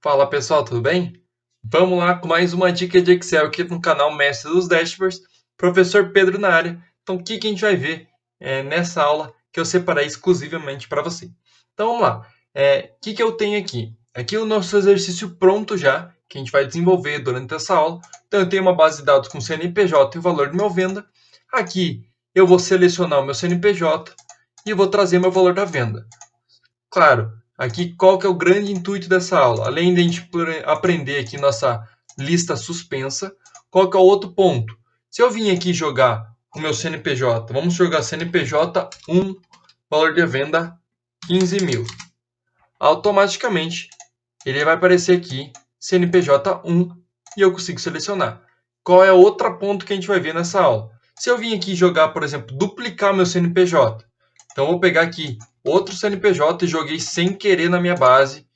Fala pessoal, tudo bem? Vamos lá com mais uma dica de Excel aqui no canal Mestre dos Dashboards, professor Pedro na área. Então, o que a gente vai ver nessa aula que eu separei exclusivamente para você? Então, vamos lá. O que eu tenho aqui? Aqui o nosso exercício pronto já, que a gente vai desenvolver durante essa aula. Então, eu tenho uma base de dados com CNPJ e o valor de minha venda. Aqui, eu vou selecionar o meu CNPJ e vou trazer meu valor da venda. Claro, aqui qual que é o grande intuito dessa aula? Além de a gente aprender aqui nossa lista suspensa, qual que é o outro ponto? Se eu vim aqui jogar o meu CNPJ, vamos jogar CNPJ 1, valor de venda 15 mil. Automaticamente, ele vai aparecer aqui CNPJ 1 e eu consigo selecionar. Qual é o outro ponto que a gente vai ver nessa aula? Se eu vim aqui jogar, por exemplo, duplicar meu CNPJ, então eu vou pegar aqui outro CNPJ e joguei sem querer na minha base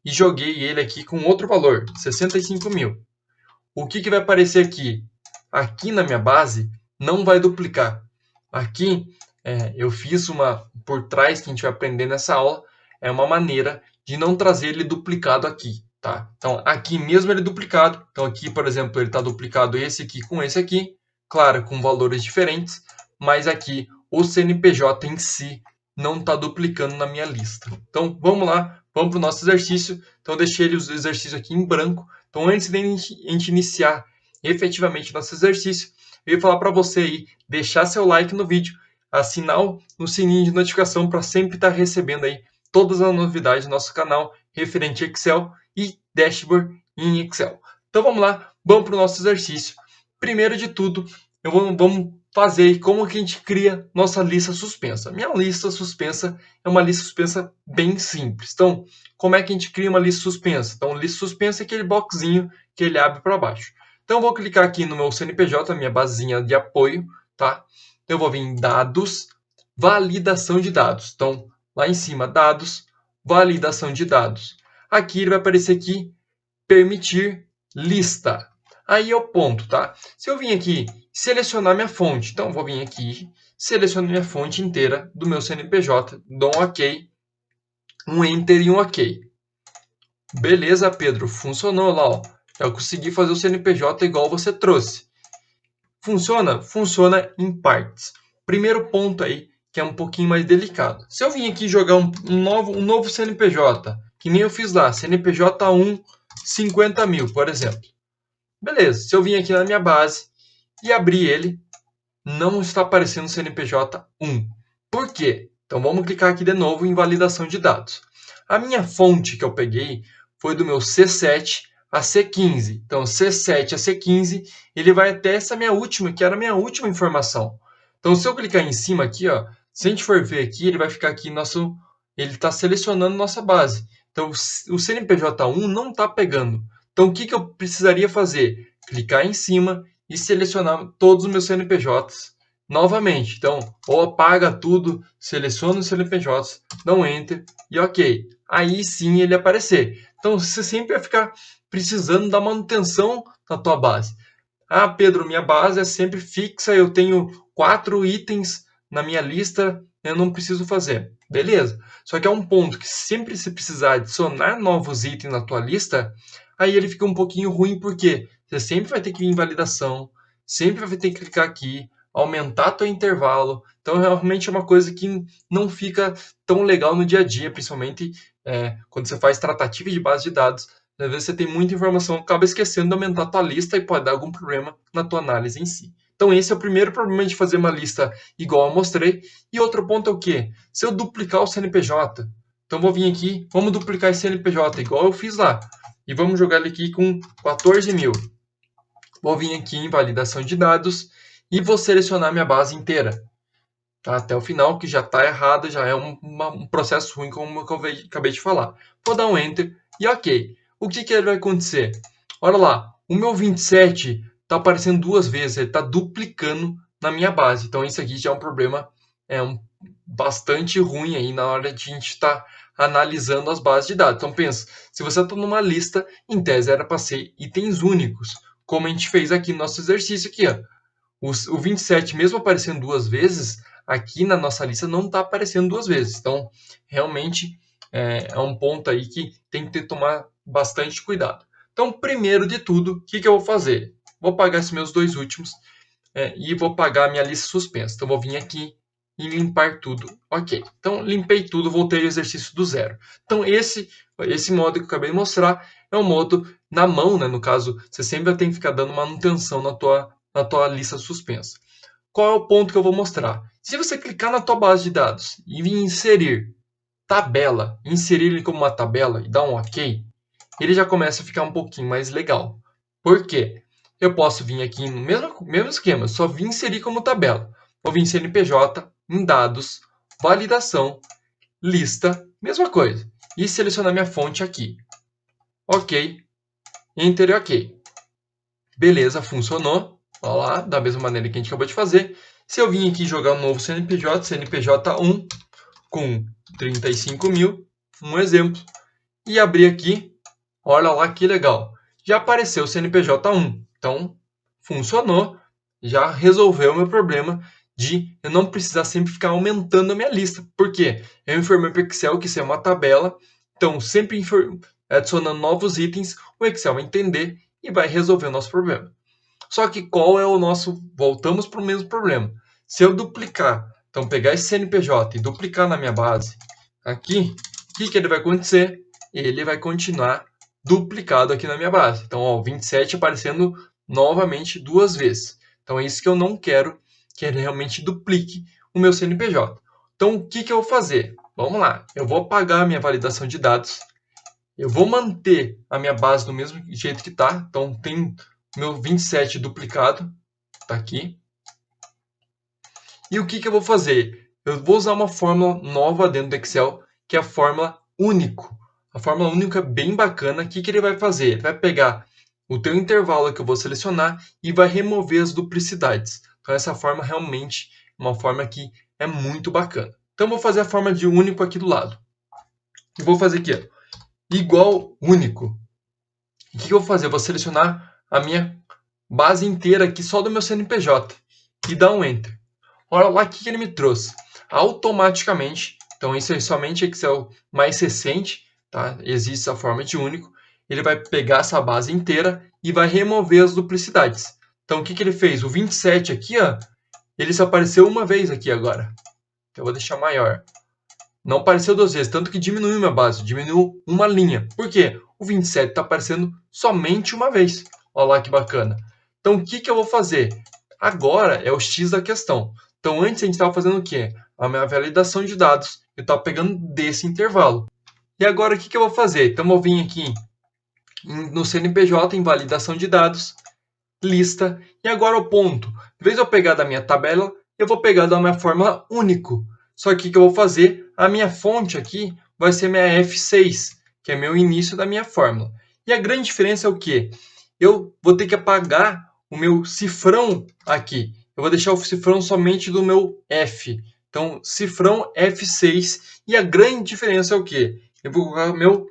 e joguei ele aqui com outro valor, 65 mil. O que vai aparecer aqui? Aqui na minha base não vai duplicar. Aqui eu fiz uma por trás que a gente vai aprender nessa aula, é uma maneira de não trazer ele duplicado aqui, tá? Então aqui mesmo ele é duplicado. Então aqui, por exemplo, ele está duplicado esse aqui com esse aqui, claro, com valores diferentes, mas aqui o CNPJ em si não está duplicando na minha lista. Então vamos lá, vamos para o nosso exercício. Então eu deixei o exercício aqui em branco. Então antes de a gente iniciar efetivamente nosso exercício, eu ia falar para você aí deixar seu like no vídeo, assinar o sininho de notificação para sempre estar recebendo aí todas as novidades do nosso canal referente a Excel e Dashboard em Excel. Então vamos lá, vamos para o nosso exercício. Primeiro de tudo, vamos fazer como que a gente cria nossa lista suspensa. Minha lista suspensa é uma lista suspensa bem simples. Então, como é que a gente cria uma lista suspensa? Então, lista suspensa é aquele boxinho que ele abre para baixo. Então, eu vou clicar aqui no meu CNPJ, minha basezinha de apoio, tá? Eu vou vir em dados, validação de dados. Então, lá em cima, dados, validação de dados. Aqui ele vai aparecer aqui, permitir lista. Aí é o ponto, tá? Se eu vim aqui selecionar minha fonte, então eu vou vir aqui, seleciono minha fonte inteira do meu CNPJ, dou um OK, um Enter e um OK. Beleza, Pedro, funcionou lá, ó. Eu consegui fazer o CNPJ igual você trouxe. Funciona? Funciona em partes. Primeiro ponto aí, que é um pouquinho mais delicado. Se eu vim aqui jogar um novo CNPJ, que nem eu fiz lá, CNPJ 1, 50 mil, por exemplo. Beleza, se eu vim aqui na minha base e abrir ele, não está aparecendo CNPJ 1. Por quê? Então vamos clicar aqui de novo em validação de dados. A minha fonte que eu peguei foi do meu C7 a C15. Então C7 a C15, ele vai até essa minha última, que era a minha última informação. Então se eu clicar em cima aqui, ó, se a gente for ver aqui, ele vai ficar aqui ele está selecionando nossa base. Então o CNPJ1 não está pegando. Então o que eu precisaria fazer? Clicar em cima e selecionar todos os meus CNPJs novamente. Então, ou apaga tudo, seleciona os CNPJs, dá um Enter e OK. Aí sim ele aparecer. Então, você sempre vai ficar precisando da manutenção na tua base. Ah, Pedro, minha base é sempre fixa, eu tenho 4 itens na minha lista, eu não preciso fazer. Beleza. Só que é um ponto que sempre se precisar adicionar novos itens na tua lista, aí ele fica um pouquinho ruim, porque você sempre vai ter que ir em validação, sempre vai ter que clicar aqui, aumentar teu intervalo. Então, realmente é uma coisa que não fica tão legal no dia a dia, principalmente quando você faz tratativa de base de dados. Às vezes você tem muita informação, acaba esquecendo de aumentar a tua lista e pode dar algum problema na tua análise em si. Então, esse é o primeiro problema de fazer uma lista igual eu mostrei. E outro ponto é o quê? Se eu duplicar o CNPJ, então vou vir aqui, vamos duplicar esse CNPJ igual eu fiz lá. E vamos jogar ele aqui com 14 mil. Vou vir aqui em validação de dados e vou selecionar minha base inteira. Tá? Até o final, que já está errado, já é um processo ruim, como eu acabei de falar. Vou dar um Enter e OK. O que vai acontecer? Olha lá, o meu 27 está aparecendo duas vezes, ele está duplicando na minha base. Então isso aqui já é um problema bastante ruim aí na hora de a gente estar analisando as bases de dados. Então pensa, se você está numa lista, em tese era para ser itens únicos, como a gente fez aqui no nosso exercício aqui, ó. O 27, mesmo aparecendo duas vezes, aqui na nossa lista não está aparecendo duas vezes. Então, realmente é um ponto aí que tem que tomar bastante cuidado. Então, primeiro de tudo, o que eu vou fazer? Vou apagar esses meus dois últimos e vou apagar a minha lista suspensa. Então, vou vir aqui e limpar tudo. Ok. Então, limpei tudo, voltei ao exercício do zero. Então, esse modo que eu acabei de mostrar é um modo na mão, né? No caso, você sempre vai ter que ficar dando manutenção na tua lista suspensa. Qual é o ponto que eu vou mostrar? Se você clicar na tua base de dados e vir inserir tabela, inserir ele como uma tabela e dar um OK, ele já começa a ficar um pouquinho mais legal. Por quê? Eu posso vir aqui no mesmo esquema, só vir inserir como tabela. Vou vir em CNPJ, em dados, validação, lista, mesma coisa. E selecionar minha fonte aqui. OK, Enter e OK. Beleza, funcionou. Olha lá, da mesma maneira que a gente acabou de fazer. Se eu vim aqui jogar um novo CNPJ, CNPJ1, com 35 mil, um exemplo, e abrir aqui, olha lá que legal. Já apareceu o CNPJ1. Então, funcionou. Já resolveu o meu problema de eu não precisar sempre ficar aumentando a minha lista. Por quê? Eu informei para o Excel que isso é uma tabela. Então, sempre adicionando novos itens, o Excel vai entender e vai resolver o nosso problema. Só que qual é o nosso... Voltamos para o mesmo problema. Se eu duplicar, então pegar esse CNPJ e duplicar na minha base, aqui, o que ele vai acontecer? Ele vai continuar duplicado aqui na minha base. Então, ó, 27 aparecendo novamente duas vezes. Então, é isso que eu não quero, que ele realmente duplique o meu CNPJ. Então, o que eu vou fazer? Vamos lá. Eu vou apagar a minha validação de dados. Eu vou manter a minha base do mesmo jeito que está. Então, tem meu 27 duplicado. Está aqui. E o que eu vou fazer? Eu vou usar uma fórmula nova dentro do Excel, que é a fórmula único. A fórmula único é bem bacana. O que ele vai fazer? Ele vai pegar o teu intervalo que eu vou selecionar e vai remover as duplicidades. Então, essa forma realmente é uma forma que é muito bacana. Então, eu vou fazer a forma de único aqui do lado. E vou fazer aqui, ó, igual único. O que eu vou fazer? Eu vou selecionar a minha base inteira aqui só do meu CNPJ e dar um Enter. Olha lá o que ele me trouxe. Automaticamente, então isso é somente Excel mais recente, tá? Existe essa forma de único. Ele vai pegar essa base inteira e vai remover as duplicidades. Então o que ele fez? O 27 aqui, ó, ele só apareceu uma vez aqui agora. Então, eu vou deixar maior. Não apareceu duas vezes, tanto que diminuiu minha base, diminuiu uma linha. Por quê? O 27 está aparecendo somente uma vez. Olha lá que bacana. Então, o que eu vou fazer? Agora é o X da questão. Então, antes a gente estava fazendo o quê? A minha validação de dados. Eu estava pegando desse intervalo. E agora, o que eu vou fazer? Então, eu vou vir aqui no CNPJ, em validação de dados, lista. E agora o ponto. Em vez de eu pegar da minha tabela, eu vou pegar da minha fórmula único. Só que o que eu vou fazer? A minha fonte aqui vai ser minha F6, que é meu início da minha fórmula. E a grande diferença é o quê? Eu vou ter que apagar o meu cifrão aqui. Eu vou deixar o cifrão somente do meu F. Então, cifrão F6. E a grande diferença é o quê? Eu vou colocar o meu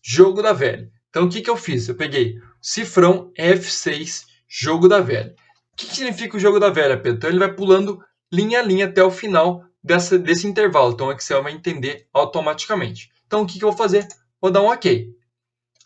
jogo da velha. Então, o que eu fiz? Eu peguei cifrão F6, jogo da velha. O que significa o jogo da velha, Pedro? Então, ele vai pulando linha a linha até o final desse intervalo. Então, o Excel vai entender automaticamente. Então, o que eu vou fazer? Vou dar um OK.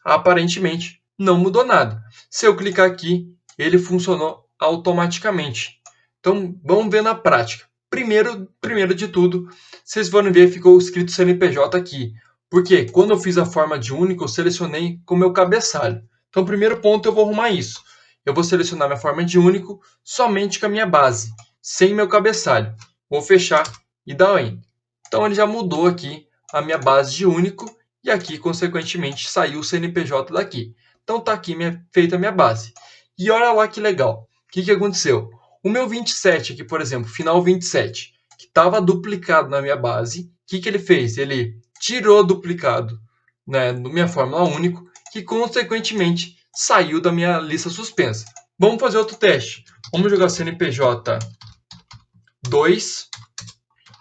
Aparentemente, não mudou nada. Se eu clicar aqui, ele funcionou automaticamente. Então, vamos ver na prática. Primeiro de tudo, vocês vão ver, ficou escrito CNPJ aqui. Porque quando eu fiz a forma de único, eu selecionei com o meu cabeçalho. Então, primeiro ponto, eu vou arrumar isso. Eu vou selecionar minha forma de único somente com a minha base, sem meu cabeçalho. Vou fechar e dar o Enter. Então, ele já mudou aqui a minha base de único e aqui, consequentemente, saiu o CNPJ daqui. Então, está aqui feita a minha base. E olha lá que legal. O que aconteceu? O meu 27 aqui, por exemplo, final 27, que estava duplicado na minha base, o que ele fez? Ele tirou duplicado, né, da minha fórmula único, que consequentemente saiu da minha lista suspensa. Vamos fazer outro teste. Vamos jogar CNPJ 2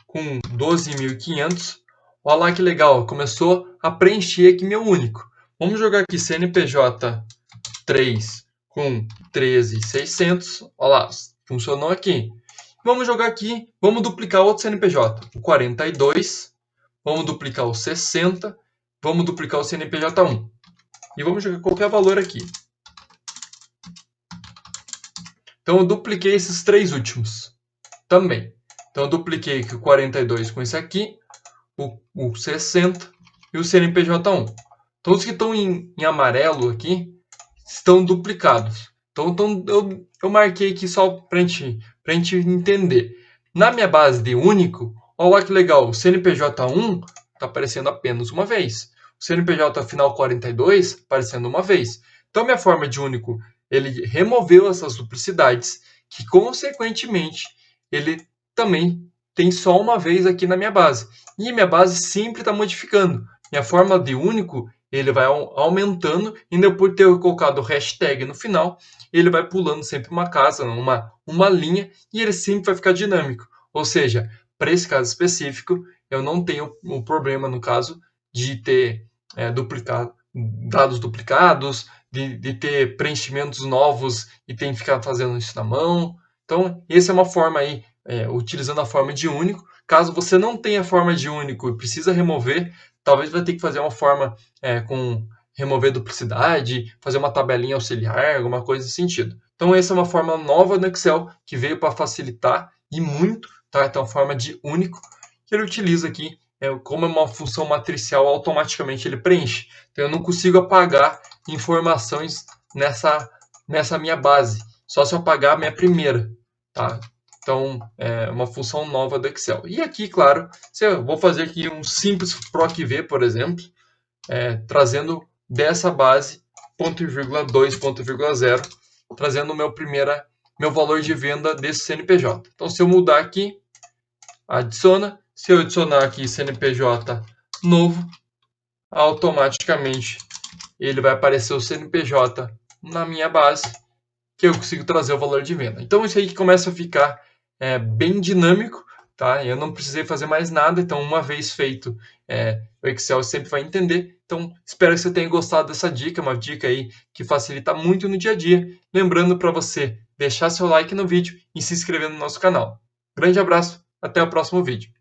com 12.500. Olha lá que legal, começou a preencher aqui meu único. Vamos jogar aqui CNPJ 3 com 13.600. Olha lá, funcionou aqui. Vamos jogar aqui, vamos duplicar outro CNPJ, o 42. Vamos duplicar o 60. Vamos duplicar o CNPJ1. e vamos jogar qualquer valor aqui. Então eu dupliquei esses 3 últimos também. Então eu dupliquei aqui o 42 com esse aqui, o 60 e o CNPJ1. Então os que estão em amarelo aqui estão duplicados. Então eu marquei aqui só para a gente entender. Na minha base de único, olha lá que legal, o CNPJ1 está aparecendo apenas uma vez. O CNPJ final 42 aparecendo uma vez. Então minha forma de único, ele removeu essas duplicidades, que consequentemente ele também tem só uma vez aqui na minha base. E minha base sempre está modificando. Minha forma de único, ele vai aumentando, e depois de ter colocado o hashtag no final, ele vai pulando sempre uma casa, uma linha, e ele sempre vai ficar dinâmico. Ou seja, para esse caso específico, eu não tenho o problema, no caso, de ter dados duplicados, de ter preenchimentos novos e tem que ficar fazendo isso na mão. Então, essa é uma forma aí, utilizando a forma de único. Caso você não tenha forma de único e precisa remover, talvez vai ter que fazer uma forma com remover duplicidade, fazer uma tabelinha auxiliar, alguma coisa nesse sentido. Então, essa é uma forma nova no Excel que veio para facilitar e muito, tá? Então, a forma de único que ele utiliza aqui, como é uma função matricial, automaticamente ele preenche. Então, eu não consigo apagar informações nessa minha base, só se eu apagar a minha primeira, tá? Então, é uma função nova do Excel. E aqui, claro, eu vou fazer aqui um simples PROC-V, por exemplo, trazendo dessa base, ponto e vírgula 2, ponto e vírgula 0, trazendo meu valor de venda desse CNPJ. Então, se eu mudar aqui, adiciona. Se eu adicionar aqui CNPJ novo, automaticamente ele vai aparecer o CNPJ na minha base, que eu consigo trazer o valor de venda. Então, isso aí que começa a ficar bem dinâmico, tá? Eu não precisei fazer mais nada, então uma vez feito, o Excel sempre vai entender. Então, espero que você tenha gostado dessa dica, uma dica aí que facilita muito no dia a dia. Lembrando para você deixar seu like no vídeo e se inscrever no nosso canal. Grande abraço, até o próximo vídeo.